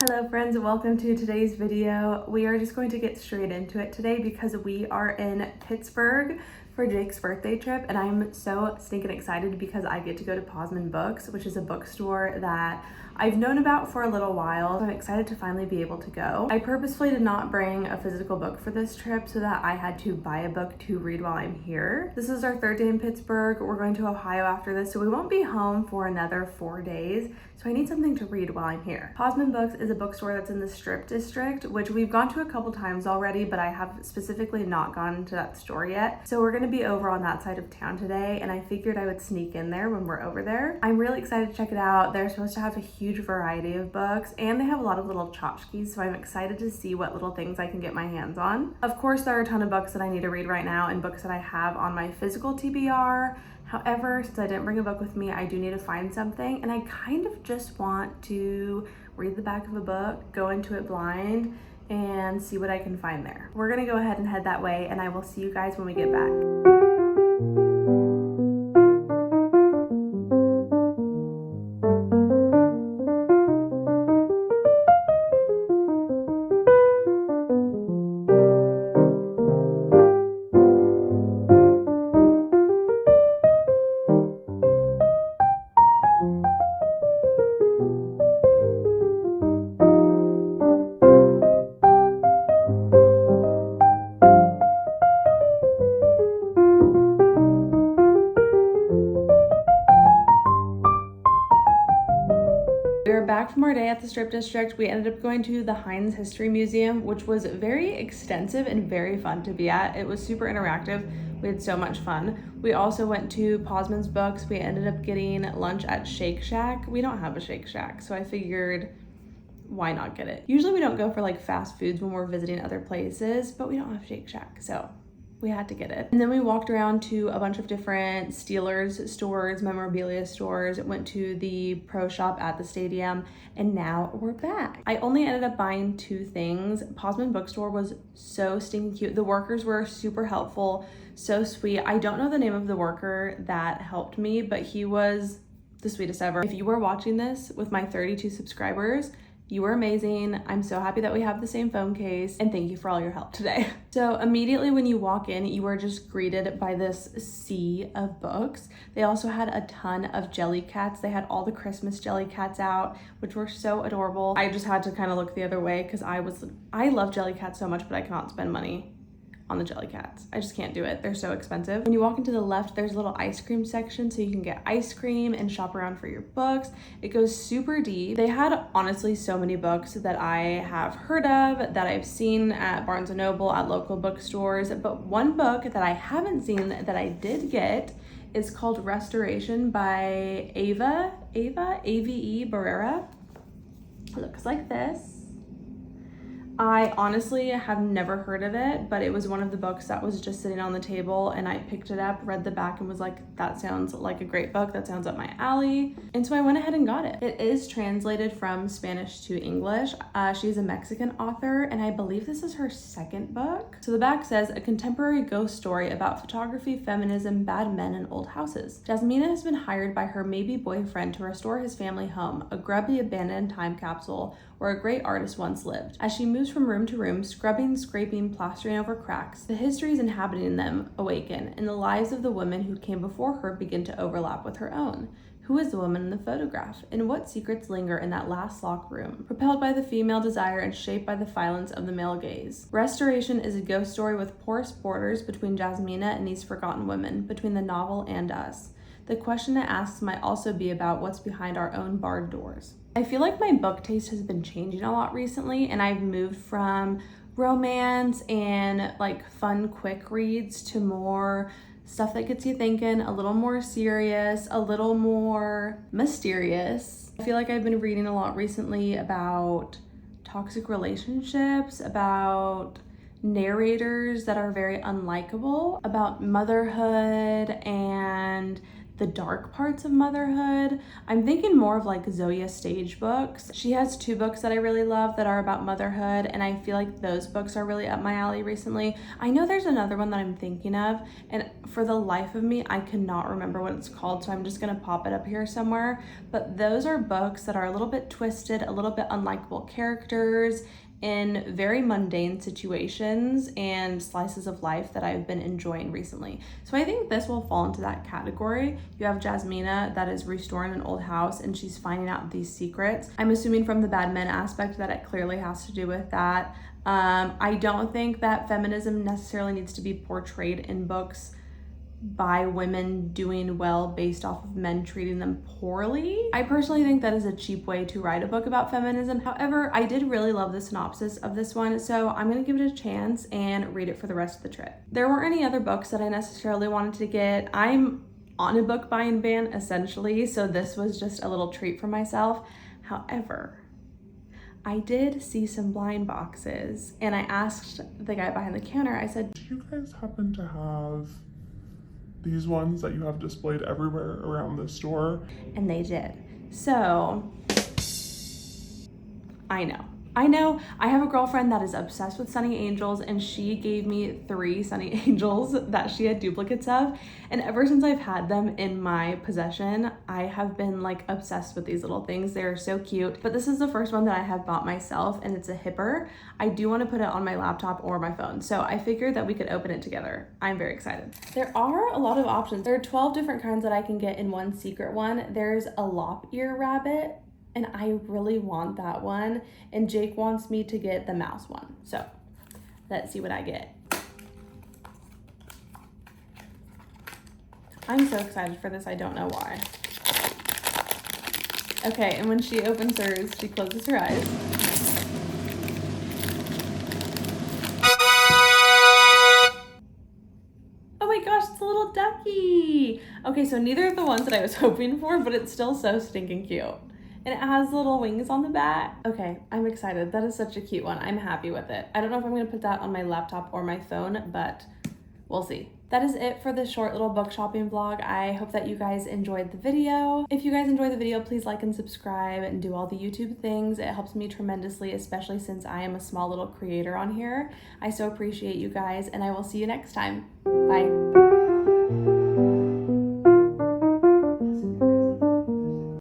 Hello friends, welcome to today's video. We are just going to get straight into it today because we are in Pittsburgh for Jake's birthday trip, and I'm so stinking excited because I get to go to Posman Books, which is a bookstore that I've known about for a little while. So I'm excited to finally be able to go. I purposefully did not bring a physical book for this trip so that I had to buy a book to read while I'm here. This is our third day in Pittsburgh. We're going to Ohio after this, so we won't be home for another 4 days. So I need something to read while I'm here. Posman Books is a bookstore that's in the Strip District, which we've gone to a couple times already, but I have specifically not gone to that store yet. So we're gonna be over on that side of town today, and I figured I would sneak in there when we're over there. I'm really excited to check it out. They're supposed to have a huge variety of books, and they have a lot of little tchotchkes, so I'm excited to see what little things I can get my hands on. Of course, there are a ton of books that I need to read right now and books that I have on my physical TBR. However, since I didn't bring a book with me, I do need to find something, and I kind of just want to read the back of a book, go into it blind, and see what I can find there. We're gonna go ahead and head that way, and I will see you guys when we get back. We were back from our day at the Strip District. We ended up going to the Heinz History Museum, which was very extensive and very fun to be at. It was super interactive. We had so much fun. We also went to Posman's Books. We ended up getting lunch at Shake Shack. We don't have a Shake Shack, so I figured why not get it? Usually we don't go for like fast foods when we're visiting other places, but we don't have Shake Shack, so we had to get it. And then we walked around to a bunch of different Steelers stores, memorabilia stores, went to the pro shop at the stadium, and now we're back. I only ended up buying 2 things. Posman Bookstore was so stinking cute. The workers were super helpful, so sweet. I don't know the name of the worker that helped me, but he was the sweetest ever. If you were watching this with my 32 subscribers, you were amazing. I'm so happy that we have the same phone case, and thank you for all your help today. So immediately when you walk in, you are just greeted by this sea of books. They also had a ton of jelly cats. They had all the Christmas jelly cats out, which were so adorable. I just had to kind of look the other way because I love jelly cats so much, but I cannot spend money on the jelly cats. I just can't do it. They're so expensive. When you walk into the left, there's a little ice cream section so you can get ice cream and shop around for your books. It goes super deep. They had honestly so many books that I have heard of, that I've seen at Barnes & Noble, at local bookstores, but one book that I haven't seen that I did get is called Restoration by Ave Barrera. It looks like this. I honestly have never heard of it, but it was one of the books that was just sitting on the table, and I picked it up, read the back, and was like, that sounds like a great book. That sounds up my alley. And so I went ahead and got it. It is translated from Spanish to English. She's a Mexican author, and I believe this is her 2nd book. So the back says, a contemporary ghost story about photography, feminism, bad men, and old houses. Jasmina has been hired by her maybe boyfriend to restore his family home, a grubby abandoned time capsule where a great artist once lived. As she moves from room to room, scrubbing, scraping, plastering over cracks, the histories inhabiting them awaken, and the lives of the women who came before her begin to overlap with her own. Who is the woman in the photograph? And what secrets linger in that last locked room? Propelled by the female desire and shaped by the violence of the male gaze. Restoration is a ghost story with porous borders between Jasmina and these forgotten women, between the novel and us. The question it asks might also be about what's behind our own barred doors. I feel like my book taste has been changing a lot recently, and I've moved from romance and like fun quick reads to more stuff that gets you thinking, a little more serious, a little more mysterious. I feel like I've been reading a lot recently about toxic relationships, about narrators that are very unlikable, about motherhood and the dark parts of motherhood. I'm thinking more of like Zoje stage books. She has 2 books that I really love that are about motherhood, and I feel like those books are really up my alley recently. I know there's another one that I'm thinking of, and for the life of me, I cannot remember what it's called, so I'm just gonna pop it up here somewhere. But those are books that are a little bit twisted, a little bit unlikable characters, in very mundane situations and slices of life that I've been enjoying recently. So I think this will fall into that category. You have Jasmina that is restoring an old house and she's finding out these secrets. I'm assuming from the bad men aspect that it clearly has to do with that. I don't think that feminism necessarily needs to be portrayed in books by women doing well based off of men treating them poorly. I personally think that is a cheap way to write a book about feminism. However, I did really love the synopsis of this one, so I'm gonna give it a chance and read it for the rest of the trip. There weren't any other books that I necessarily wanted to get. I'm on a book buying ban essentially, so this was just a little treat for myself. However, I did see some blind boxes and I asked the guy behind the counter, I said, "Do you guys happen to have these ones that you have displayed everywhere around the store?" And they did. So I know I have a girlfriend that is obsessed with Sonny Angels, and she gave me 3 Sonny Angels that she had duplicates of, and ever since I've had them in my possession, I have been like obsessed with these little things. They're so cute. But this is the first one that I have bought myself, and it's a hipper. I do want to put it on my laptop or my phone, so I figured that we could open it together. I'm very excited. There are a lot of options. There are 12 different kinds that I can get in one secret one. There's a lop ear rabbit, and I really want that one, and Jake wants me to get the mouse one. So let's see what I get. I'm so excited for this, I don't know why. Okay, and when she opens hers, she closes her eyes. Oh my gosh, it's a little ducky. Okay, so neither of the ones that I was hoping for, but it's still so stinking cute. And it has little wings on the back. Okay, I'm excited. That is such a cute one. I'm happy with it. I don't know if I'm gonna put that on my laptop or my phone, but we'll see. That is it for this short little book shopping vlog. I hope that you guys enjoyed the video. If you guys enjoyed the video, please like and subscribe and do all the YouTube things. It helps me tremendously, especially since I am a small little creator on here. I so appreciate you guys, and I will see you next time. Bye.